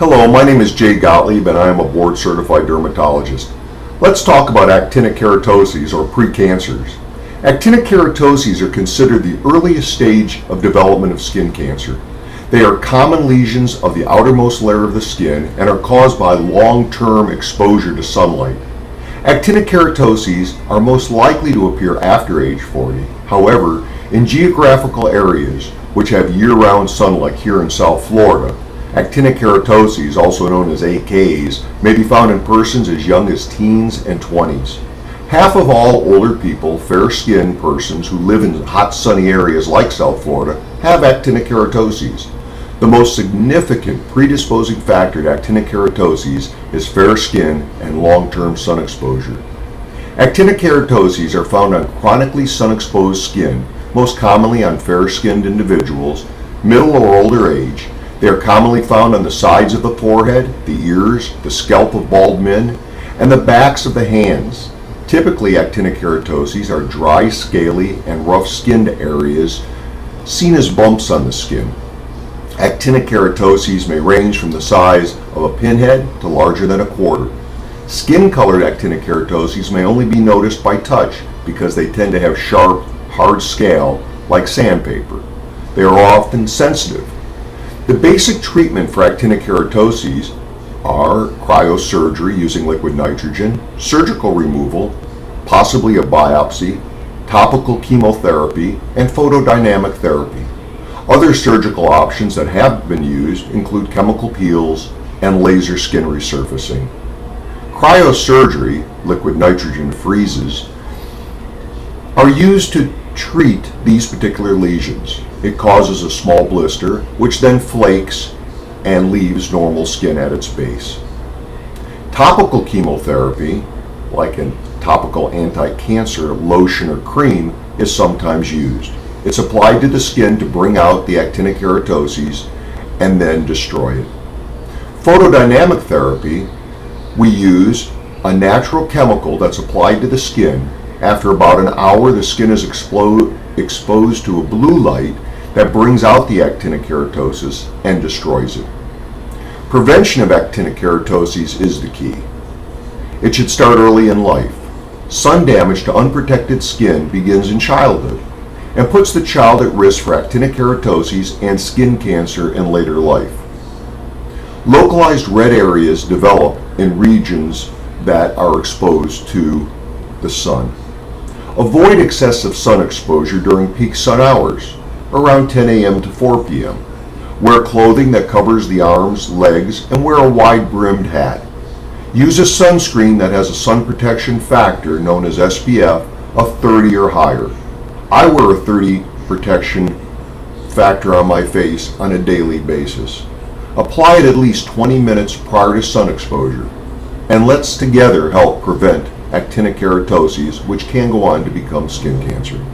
Hello, my name is Jay Gottlieb and I am a board certified dermatologist. Let's talk about actinic keratoses or precancers. Actinic keratoses are considered the earliest stage of development of skin cancer. They are common lesions of the outermost layer of the skin and are caused by long-term exposure to sunlight. Actinic keratoses are most likely to appear after age 40. However, in geographical areas which have year-round sun like here in South Florida, actinic keratoses, also known as AKs, may be found in persons as young as teens and 20s. Half of all older people, fair-skinned persons who live in hot sunny areas like South Florida, have actinic keratoses. The most significant predisposing factor to actinic keratoses is fair skin and long-term sun exposure. Actinic keratoses are found on chronically sun-exposed skin, most commonly on fair-skinned individuals, middle or older age. They are commonly found on the sides of the forehead, the ears, the scalp of bald men, and the backs of the hands. Typically, actinic keratoses are dry, scaly, and rough-skinned areas seen as bumps on the skin. Actinic keratoses may range from the size of a pinhead to larger than a quarter. Skin-colored actinic keratoses may only be noticed by touch because they tend to have sharp, hard scale like sandpaper. They are often sensitive. The basic treatment for actinic keratoses are cryosurgery using liquid nitrogen, surgical removal, possibly a biopsy, topical chemotherapy, and photodynamic therapy. Other surgical options that have been used include chemical peels and laser skin resurfacing. Cryosurgery, liquid nitrogen freezes, are used to treat these particular lesions. It causes a small blister, which then flakes and leaves normal skin at its base. Topical chemotherapy, like a topical anti-cancer lotion or cream, is sometimes used. It's applied to the skin to bring out the actinic keratoses and then destroy it. Photodynamic therapy, we use a natural chemical that's applied to the skin. After about an hour, the skin is exposed to a blue light that brings out the actinic keratosis and destroys it. Prevention of actinic keratoses is the key. It should start early in life. Sun damage to unprotected skin begins in childhood and puts the child at risk for actinic keratoses and skin cancer in later life. Localized red areas develop in regions that are exposed to the sun. Avoid excessive sun exposure during peak sun hours, around 10 a.m. to 4 p.m. Wear clothing that covers the arms, legs, and wear a wide-brimmed hat. Use a sunscreen that has a sun protection factor known as SPF of 30 or higher. I wear a 30 protection factor on my face on a daily basis. Apply it at least 20 minutes prior to sun exposure, and let's together help prevent actinic keratoses, which can go on to become skin cancer.